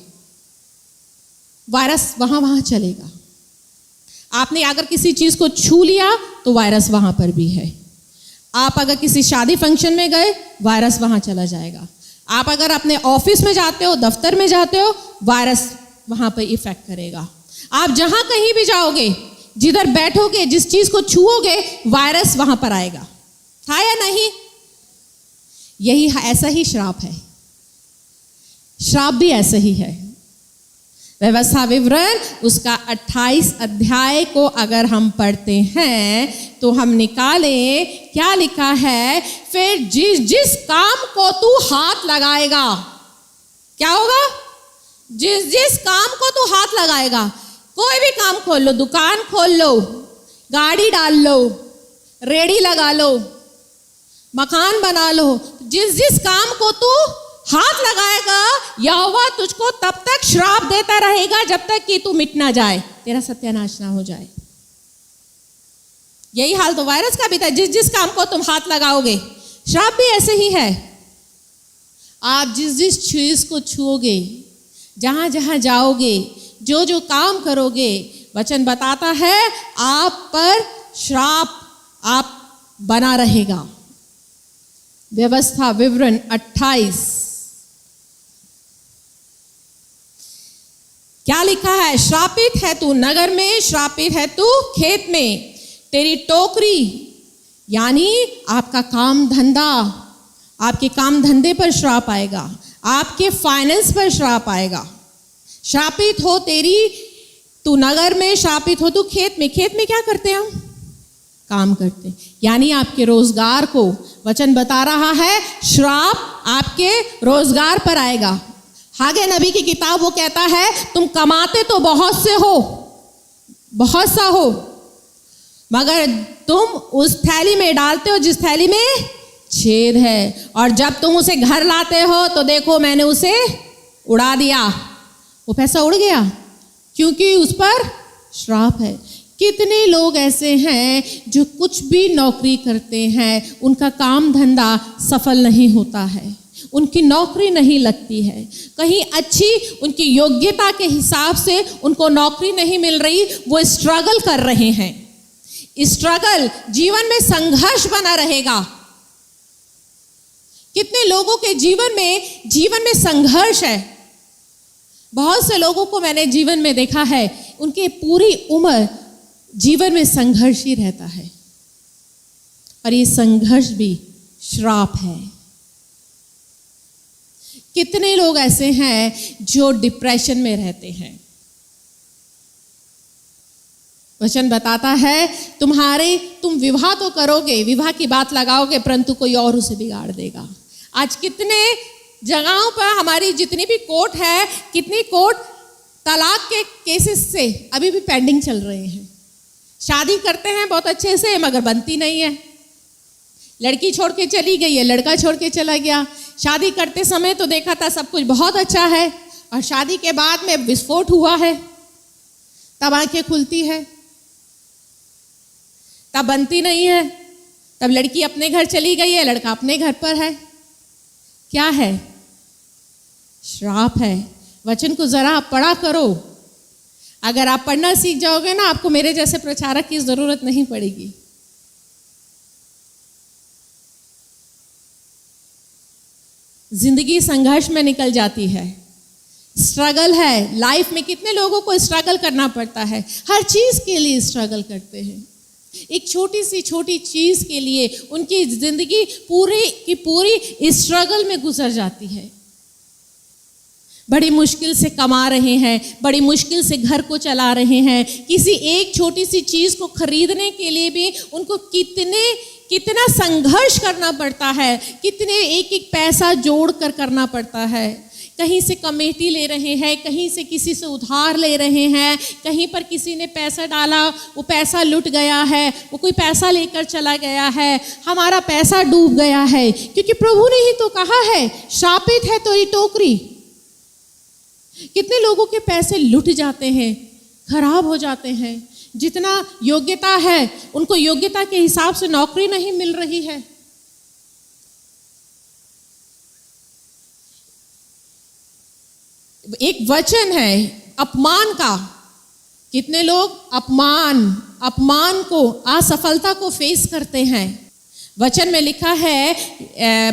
वायरस वहां चलेगा। आपने अगर किसी चीज को छू लिया तो वायरस वहां पर भी है। आप अगर किसी शादी फंक्शन में गए, वायरस वहां चला जाएगा। आप अगर अपने ऑफिस में जाते हो, दफ्तर में जाते हो, वायरस वहां पर इफेक्ट करेगा। आप जहां कहीं भी जाओगे, जिधर बैठोगे, जिस चीज को छुओगे, वायरस वहां पर आएगा। था या नहीं? यही ऐसा ही श्राप है। श्राप भी ऐसा ही है। व्यवस्था विवरण उसका 28 अध्याय को अगर हम पढ़ते हैं तो हम निकालें क्या लिखा है? फिर जिस जिस काम को तू हाथ लगाएगा, क्या होगा? जिस जिस काम को तू हाथ लगाएगा, कोई भी काम खोल लो, दुकान खोल लो, गाड़ी डाल लो, रेड़ी लगा लो, मकान बना लो, जिस जिस काम को तू हाथ लगाएगा, यहोवा तुझको तब तक श्राप देता रहेगा जब तक कि तू मिट ना जाए, तेरा सत्यानाश ना हो जाए। यही हाल तो वायरस का भी था। जिस जिस काम को तुम हाथ लगाओगे, श्राप भी ऐसे ही है। आप जिस जिस चीज को छुओगे, जहां जहां जाओगे, जो जो काम करोगे, वचन बताता है आप पर श्राप आप बना रहेगा। व्यवस्था विवरण 28 क्या लिखा है? श्रापित है तू नगर में, श्रापित है तू खेत में। तेरी टोकरी यानी आपका काम धंधा, आपके काम धंधे पर श्राप आएगा, आपके फाइनेंस पर श्राप आएगा। श्रापित हो तेरी तू नगर में, श्रापित हो तू खेत में। खेत में क्या करते हैं हम? काम करते हैं। यानी आपके रोजगार को वचन बता रहा है श्राप आपके रोजगार पर आएगा। हागे नबी की किताब वो कहता है तुम कमाते तो बहुत से हो, बहुत सा हो, मगर तुम उस थैली में डालते हो जिस थैली में छेद है, और जब तुम उसे घर लाते हो तो देखो मैंने उसे उड़ा दिया। वो पैसा उड़ गया, क्योंकि उस पर श्राप है। कितने लोग ऐसे हैं जो कुछ भी नौकरी करते हैं, उनका काम धंधा सफल नहीं होता है, उनकी नौकरी नहीं लगती है, कहीं अच्छी उनकी योग्यता के हिसाब से उनको नौकरी नहीं मिल रही, वो स्ट्रगल कर रहे हैं। स्ट्रगल जीवन में संघर्ष बना रहेगा। कितने लोगों के जीवन में संघर्ष है। बहुत से लोगों को मैंने जीवन में देखा है, उनके पूरी उम्र जीवन में संघर्ष ही रहता है, और ये संघर्ष भी श्राप है। कितने लोग ऐसे हैं जो डिप्रेशन में रहते हैं। वचन बताता है तुम विवाह तो करोगे, विवाह की बात लगाओगे, परंतु कोई और उसे बिगाड़ देगा। आज कितने जगहों पर हमारी जितनी भी कोर्ट है, कितनी कोर्ट तलाक के केसेस से अभी भी पेंडिंग चल रहे हैं। शादी करते हैं बहुत अच्छे से, मगर बनती नहीं है। लड़की छोड़ के चली गई है, लड़का छोड़ के चला गया। शादी करते समय तो देखा था सब कुछ बहुत अच्छा है, और शादी के बाद में विस्फोट हुआ है, तब आंखें खुलती है, तब बनती नहीं है, तब लड़की अपने घर चली गई है, लड़का अपने घर पर है। क्या है? श्राप है। वचन को जरा आप पढ़ा करो। अगर आप पढ़ना सीख जाओगे ना, आपको मेरे जैसे प्रचारक की जरूरत नहीं पड़ेगी। जिंदगी संघर्ष में निकल जाती है, स्ट्रगल है। लाइफ में कितने लोगों को स्ट्रगल करना पड़ता है, हर चीज के लिए स्ट्रगल करते हैं। एक छोटी सी छोटी चीज के लिए उनकी जिंदगी पूरी की पूरी स्ट्रगल में गुजर जाती है। बड़ी मुश्किल से कमा रहे हैं, बड़ी मुश्किल से घर को चला रहे हैं। किसी एक छोटी सी चीज को खरीदने के लिए भी उनको कितना संघर्ष करना पड़ता है, कितने एक पैसा जोड़ कर करना पड़ता है। कहीं से कमेटी ले रहे हैं, कहीं से किसी से उधार ले रहे हैं, कहीं पर किसी ने पैसा डाला, वो पैसा लुट गया है, वो कोई पैसा लेकर चला गया है, हमारा पैसा डूब गया है। क्योंकि प्रभु ने ही तो कहा है, शापित है तेरी टोकरी। कितने लोगों के पैसे लुट जाते हैं, खराब हो जाते हैं। जितना योग्यता है, उनको योग्यता के हिसाब से नौकरी नहीं मिल रही है। एक वचन है अपमान का। कितने लोग अपमान को, असफलता को फेस करते हैं। वचन में लिखा है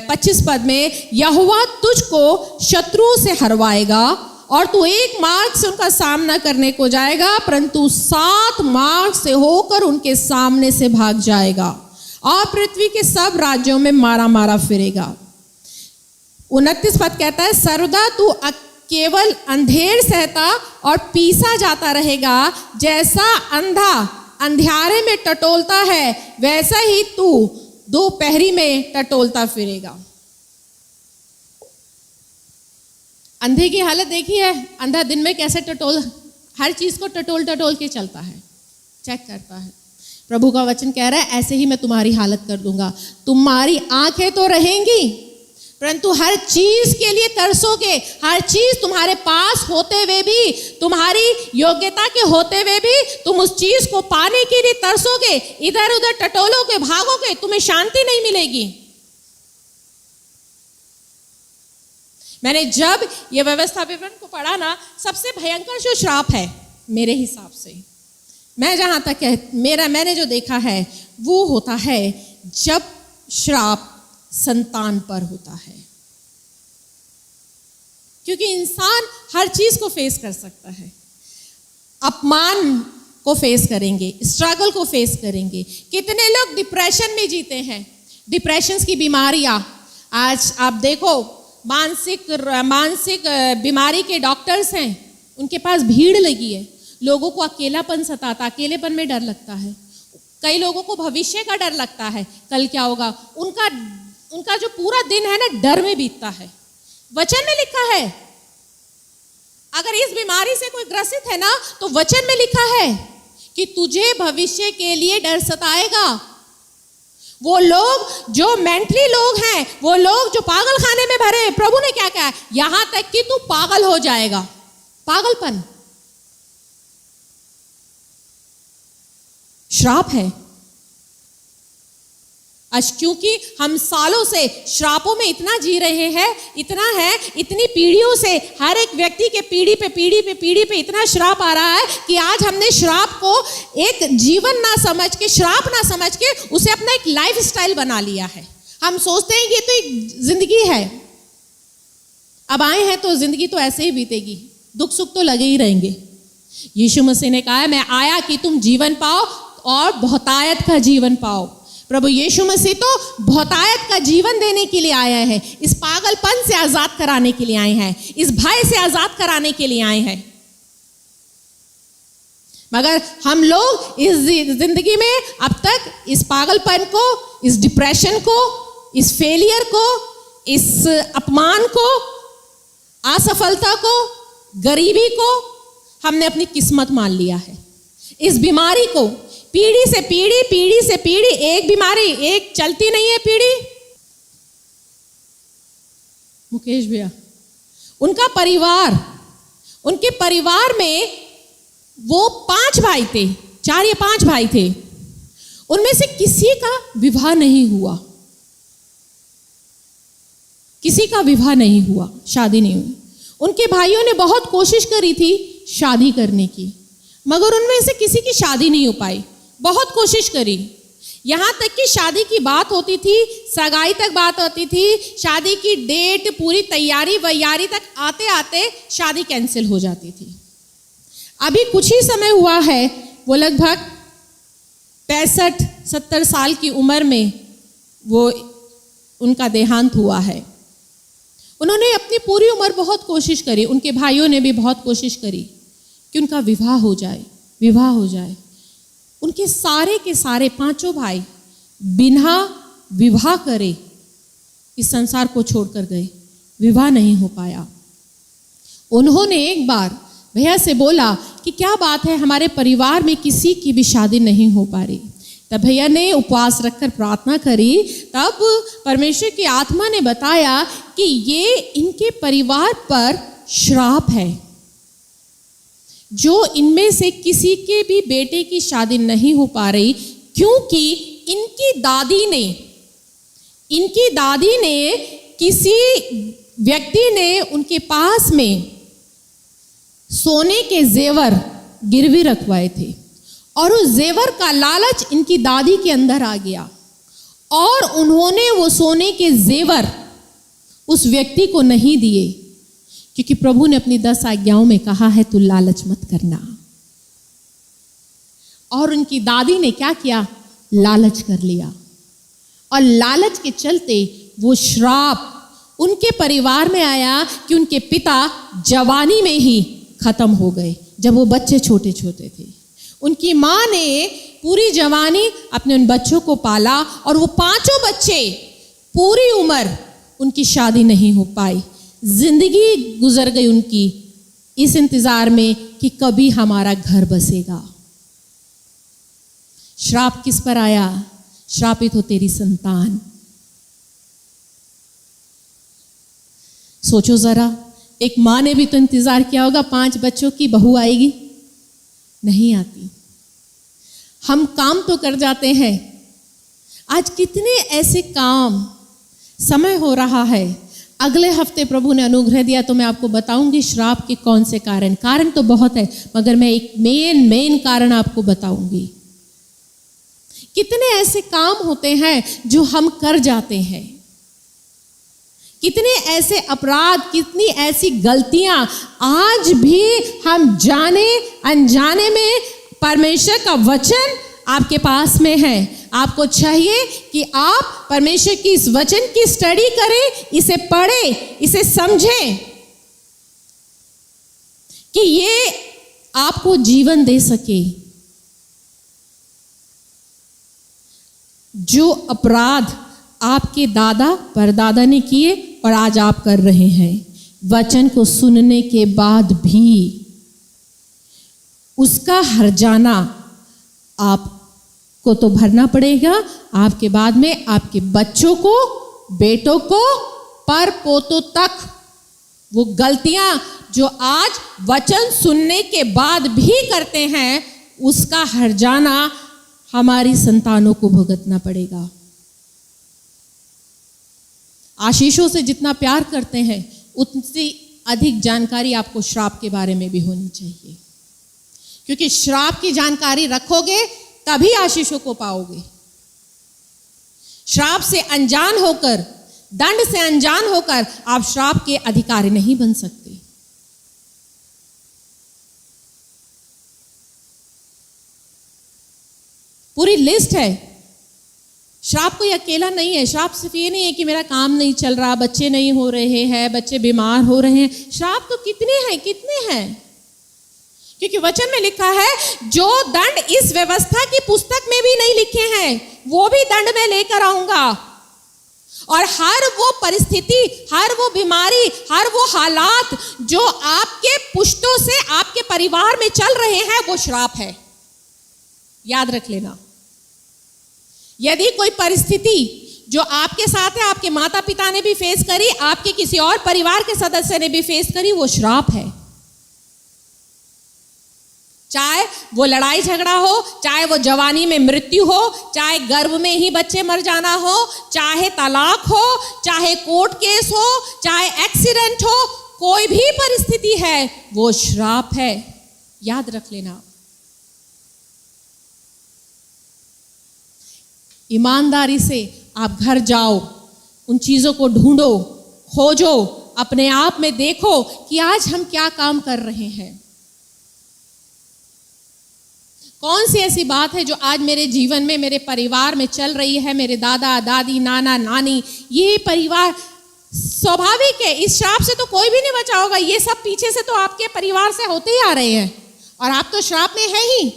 25 पद में, यहोवा तुझको शत्रुओं से हरवाएगा और तू एक मार्ग से उनका सामना करने को जाएगा, परंतु 7 मार्ग से होकर उनके सामने से भाग जाएगा और पृथ्वी के सब राज्यों में मारा मारा फिरेगा। 29 पद कहता है, सर्वदा तू केवल अंधेर सहता और पीसा जाता रहेगा, जैसा अंधा अंधियारे में टटोलता है, वैसा ही तू दोपहरी में टटोलता फिरेगा। अंधे की हालत देखी है? अंधा दिन में कैसे हर चीज को टटोल के चलता है, चेक करता है। प्रभु का वचन कह रहा है, ऐसे ही मैं तुम्हारी हालत कर दूंगा। तुम्हारी आंखें तो रहेंगी, परंतु हर चीज के लिए तरसोगे। हर चीज तुम्हारे पास होते हुए भी, तुम्हारी योग्यता के होते हुए भी तुम उस चीज को पाने के लिए तरसोगे, इधर उधर टटोलोगे, भागोगे, तुम्हें शांति नहीं मिलेगी। मैंने जब ये व्यवस्था विवरण को पढ़ा ना, सबसे भयंकर जो श्राप है मेरे हिसाब से, मैं जहां तक मैंने जो देखा है, वो होता है जब श्राप संतान पर होता है। क्योंकि इंसान हर चीज को फेस कर सकता है। अपमान को फेस करेंगे, स्ट्रगल को फेस करेंगे। कितने लोग डिप्रेशन में जीते हैं, डिप्रेशन की बीमारियां। आज आप देखो, मानसिक बीमारी के डॉक्टर्स हैं, उनके पास भीड़ लगी है। लोगों को अकेलापन सताता, अकेलेपन में डर लगता है। कई लोगों को भविष्य का डर लगता है, कल क्या होगा। उनका जो पूरा दिन है ना, डर में बीतता है। वचन में लिखा है, अगर इस बीमारी से कोई ग्रसित है ना, तो वचन में लिखा है कि तुझे भविष्य के लिए डर सताएगा। वो लोग जो मेंटली लोग हैं, वो लोग जो पागल खाने में भरे, प्रभु ने क्या कहा, यहां तक कि तू पागल हो जाएगा। पागलपन, श्राप है। आज क्योंकि हम सालों से श्रापों में इतना जी रहे हैं, इतना है, इतनी पीढ़ियों से हर एक व्यक्ति के पीढ़ी पे इतना श्राप आ रहा है कि आज हमने श्राप को एक जीवन ना समझ के, श्राप ना समझ के उसे अपना एक लाइफ स्टाइल बना लिया है। हम सोचते हैं कि ये तो एक जिंदगी है, अब आए हैं तो जिंदगी तो ऐसे ही बीतेगी, दुख सुख तो लगे ही रहेंगे। यीशु मसीह ने कहा है, मैं आया कि तुम जीवन पाओ और बहुतायत का जीवन पाओ। प्रभु यीशु मसीह तो बहुतायत का जीवन देने के लिए आया है, इस पागलपन से आजाद कराने के लिए आए हैं, इस भय से आजाद कराने के लिए आए हैं। मगर हम लोग इस जिंदगी में अब तक इस पागलपन को, इस डिप्रेशन को, इस फेलियर को, इस अपमान को, असफलता को, गरीबी को हमने अपनी किस्मत मान लिया है। इस बीमारी को पीढ़ी से पीढ़ी एक बीमारी, एक चलती नहीं है पीढ़ी। मुकेश भैया, उनका परिवार, उनके परिवार में वो 5 भाई थे, 4 या 5 भाई थे, उनमें से किसी का विवाह नहीं हुआ, किसी का विवाह नहीं हुआ, शादी नहीं हुई। उनके भाइयों ने बहुत कोशिश करी थी शादी करने की, मगर उनमें से किसी की शादी नहीं हो पाई। बहुत कोशिश करी, यहाँ तक कि शादी की बात होती थी, सगाई तक बात होती थी, शादी की डेट, पूरी तैयारी वैयारी तक आते आते शादी कैंसिल हो जाती थी। अभी कुछ ही समय हुआ है, वो लगभग 65-70 साल की उम्र में वो उनका देहांत हुआ है। उन्होंने अपनी पूरी उम्र बहुत कोशिश करी, उनके भाइयों ने भी बहुत कोशिश करी कि उनका विवाह हो जाए, विवाह हो जाए। उनके सारे के सारे 5 भाई बिना विवाह करे इस संसार को छोड़कर गए, विवाह नहीं हो पाया। उन्होंने एक बार भैया से बोला कि क्या बात है, हमारे परिवार में किसी की भी शादी नहीं हो पा रही। तब भैया ने उपवास रखकर प्रार्थना करी, तब परमेश्वर की आत्मा ने बताया कि ये इनके परिवार पर श्राप है, जो इनमें से किसी के भी बेटे की शादी नहीं हो पा रही, क्योंकि इनकी दादी ने किसी व्यक्ति ने उनके पास में सोने के जेवर गिरवी रखवाए थे, और उस जेवर का लालच इनकी दादी के अंदर आ गया, और उन्होंने वो सोने के जेवर उस व्यक्ति को नहीं दिए, क्योंकि प्रभु ने अपनी 10 आज्ञाओं में कहा है, तू लालच मत करना। और उनकी दादी ने क्या किया, लालच कर लिया, और लालच के चलते वो श्राप उनके परिवार में आया कि उनके पिता जवानी में ही खत्म हो गए, जब वो बच्चे छोटे छोटे थे। उनकी माँ ने पूरी जवानी अपने उन बच्चों को पाला, और वो 5 बच्चे पूरी उम्र उनकी शादी नहीं हो पाई। जिंदगी गुजर गई उनकी इस इंतजार में कि कभी हमारा घर बसेगा। श्राप किस पर आया, श्रापित हो तेरी संतान। सोचो जरा, एक माँ ने भी तो इंतजार किया होगा 5 बच्चों की बहू आएगी, नहीं आती। हम काम तो कर जाते हैं, आज कितने ऐसे काम, समय हो रहा है। अगले हफ्ते प्रभु ने अनुग्रह दिया तो मैं आपको बताऊंगी श्राप के कौन से कारण तो बहुत है, मगर मैं एक मेन कारण आपको बताऊंगी। कितने ऐसे काम होते हैं जो हम कर जाते हैं, कितने ऐसे अपराध, कितनी ऐसी गलतियां आज भी हम जाने अनजाने में। परमेश्वर का वचन आपके पास में है, आपको चाहिए कि आप परमेश्वर की इस वचन की स्टडी करें, इसे पढ़ें, इसे समझें, कि ये आपको जीवन दे सके। जो अपराध आपके दादा परदादा ने किए और आज आप कर रहे हैं, वचन को सुनने के बाद भी उसका हर्जाना आपको तो भरना पड़ेगा, आपके बाद में आपके बच्चों को, बेटों को, पर पोतों तक वो गलतियां जो आज वचन सुनने के बाद भी करते हैं, उसका हर्जाना हमारी संतानों को भुगतना पड़ेगा। आशीषों से जितना प्यार करते हैं उतनी अधिक जानकारी आपको श्राप के बारे में भी होनी चाहिए, क्योंकि श्राप की जानकारी रखोगे तभी आशीषों को पाओगे। श्राप से अनजान होकर, दंड से अनजान होकर आप श्राप के अधिकारी नहीं बन सकते। पूरी लिस्ट है। श्राप कोई अकेला नहीं है। श्राप सिर्फ ये नहीं है कि मेरा काम नहीं चल रहा, बच्चे नहीं हो रहे हैं, बच्चे बीमार हो रहे हैं। श्राप तो कितने हैं, क्योंकि वचन में लिखा है जो दंड इस व्यवस्था की पुस्तक में भी नहीं लिखे हैं वो भी दंड में लेकर आऊंगा। और हर वो परिस्थिति, हर वो बीमारी, हर वो हालात जो आपके पुश्तों से आपके परिवार में चल रहे हैं वो श्राप है। याद रख लेना। यदि कोई परिस्थिति जो आपके साथ है, आपके माता पिता ने भी फेस करी, आपके किसी और परिवार के सदस्य ने भी फेस करी, वो श्राप है। चाहे वो लड़ाई झगड़ा हो, चाहे वो जवानी में मृत्यु हो, चाहे गर्भ में ही बच्चे मर जाना हो, चाहे तलाक हो, चाहे कोर्ट केस हो, चाहे एक्सीडेंट हो, कोई भी परिस्थिति है वो श्राप है। याद रख लेना। ईमानदारी से आप घर जाओ, उन चीजों को ढूंढो, खोजो, अपने आप में देखो कि आज हम क्या काम कर रहे हैं। कौन सी ऐसी बात है जो आज मेरे जीवन में, मेरे परिवार में चल रही है। मेरे दादा दादी, नाना नानी, ये परिवार स्वाभाविक है। इस श्राप से तो कोई भी नहीं बचा होगा। ये सब पीछे से तो आपके परिवार से होते ही आ रहे हैं और आप तो श्राप में है ही।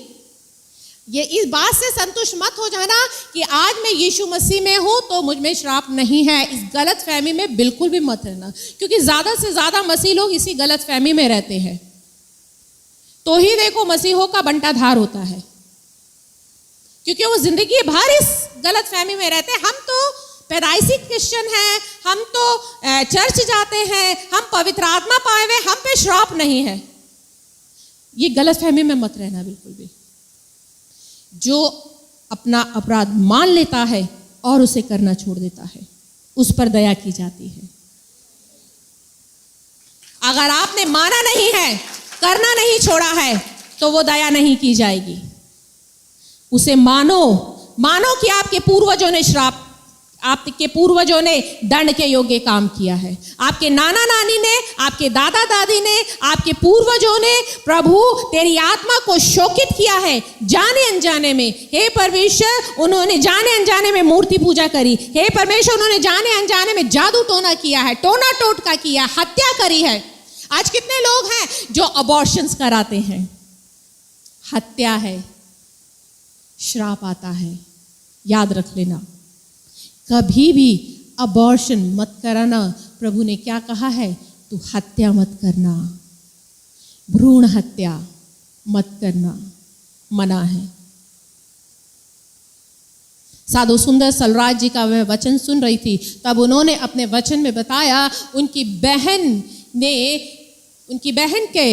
ये इस बात से संतुष्ट मत हो जाना कि आज मैं यीशु मसीह में हूं तो मुझ में श्राप नहीं है। इस गलत फहमी में बिल्कुल भी मत रहना, क्योंकि ज्यादा से ज्यादा मसीह लोग इसी गलत फहमी में रहते हैं। तो ही देखो मसीहों का बंटाधार होता है, क्योंकि वो जिंदगी भर इस गलत फहमी में रहते हैं। हम तो पैदाइशी क्रिश्चियन हैं, हम तो चर्च जाते हैं, हम पवित्र आत्मा पाए हुए, हम पे श्राप नहीं है। ये गलत फहमी में मत रहना बिल्कुल भी। जो अपना अपराध मान लेता है और उसे करना छोड़ देता है, उस पर दया की जाती है। अगर आपने माना नहीं है, करना नहीं छोड़ा है, तो वो दया नहीं की जाएगी। उसे मानो कि आपके पूर्वजों ने दंड के योग्य काम किया है। आपके नाना नानी ने, आपके दादा दादी ने, आपके पूर्वजों ने प्रभु तेरी आत्मा को शोकित किया है जाने अनजाने में। हे परमेश्वर, उन्होंने जाने अनजाने में मूर्ति पूजा करी। हे परमेश्वर, उन्होंने जाने अनजाने में जादू टोना किया है, टोना टोटका किया, हत्या करी है। आज कितने लोग हैं जो अबॉर्शंस कराते हैं। हत्या है, श्राप आता है। याद रख लेना, कभी भी अबॉर्शन मत कराना। प्रभु ने क्या कहा है? तू हत्या मत करना, भ्रूण हत्या मत करना, मना है। साधु सुंदर सलराज जी का वह वचन सुन रही थी, तब उन्होंने अपने वचन में बताया उनकी बहन के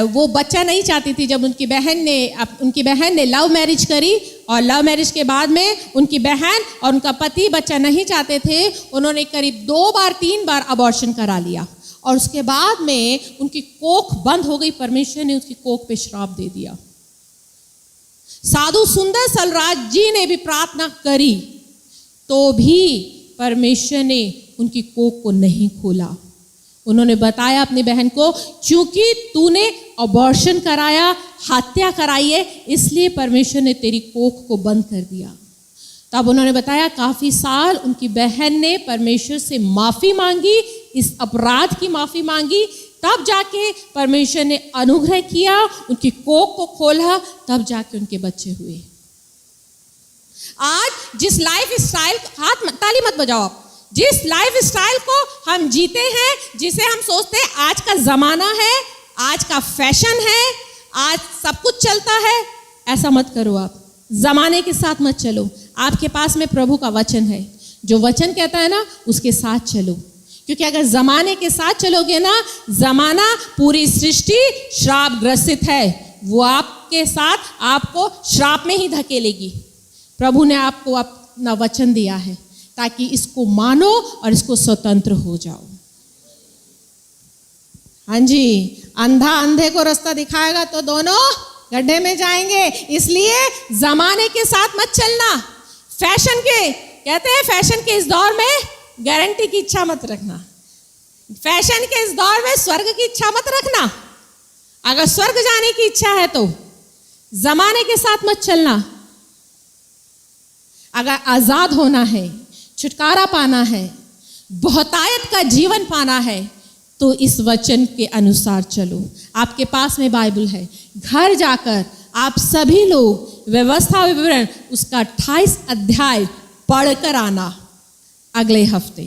वो बच्चा नहीं चाहती थी। जब उनकी बहन ने लव मैरिज करी और लव मैरिज के बाद में उनकी बहन और उनका पति बच्चा नहीं चाहते थे, उन्होंने करीब 2-3 बार अबॉर्शन करा लिया और उसके बाद में उनकी कोख बंद हो गई। परमेश्वर ने उसकी कोख पे श्राप दे दिया। साधु सुंदर सलराज जी ने भी प्रार्थना करी तो भी परमेश्वर ने उनकी कोख को नहीं खोला। उन्होंने बताया अपनी बहन को, क्योंकि तूने अबॉर्शन कराया, हत्या कराई है, इसलिए परमेश्वर ने तेरी कोख को बंद कर दिया। तब उन्होंने बताया काफी साल उनकी बहन ने परमेश्वर से माफी मांगी, इस अपराध की माफी मांगी, तब जाके परमेश्वर ने अनुग्रह किया, उनकी कोख को खोला, तब जाके उनके बच्चे हुए। आज जिस लाइफ स्टाइल, ताली मत बजाओ आप, जिस लाइफ स्टाइल को हम जीते हैं, जिसे हम सोचते हैं आज का जमाना है, आज का फैशन है, आज सब कुछ चलता है, ऐसा मत करो। आप जमाने के साथ मत चलो। आपके पास में प्रभु का वचन है, जो वचन कहता है ना उसके साथ चलो, क्योंकि अगर जमाने के साथ चलोगे ना, जमाना पूरी सृष्टि श्राप ग्रसित है। वो आपके के साथ आपको श्राप में ही धकेलेगी। प्रभु ने आपको अपना वचन दिया है ताकि इसको मानो और इसको स्वतंत्र हो जाओ। हाँ जी, अंधा अंधे को रास्ता दिखाएगा तो दोनों गड्ढे में जाएंगे। इसलिए जमाने के साथ मत चलना। फैशन के कहते हैं, फैशन के इस दौर में गारंटी की इच्छा मत रखना। फैशन के इस दौर में स्वर्ग की इच्छा मत रखना। अगर स्वर्ग जाने की इच्छा है तो जमाने के साथ मत चलना। अगर आजाद होना है, छुटकारा पाना है, बहुतायत का जीवन पाना है तो इस वचन के अनुसार चलो। आपके पास में बाइबल है, घर जाकर आप सभी लोग व्यवस्था विवरण उसका 28 अध्याय पढ़कर आना अगले हफ्ते।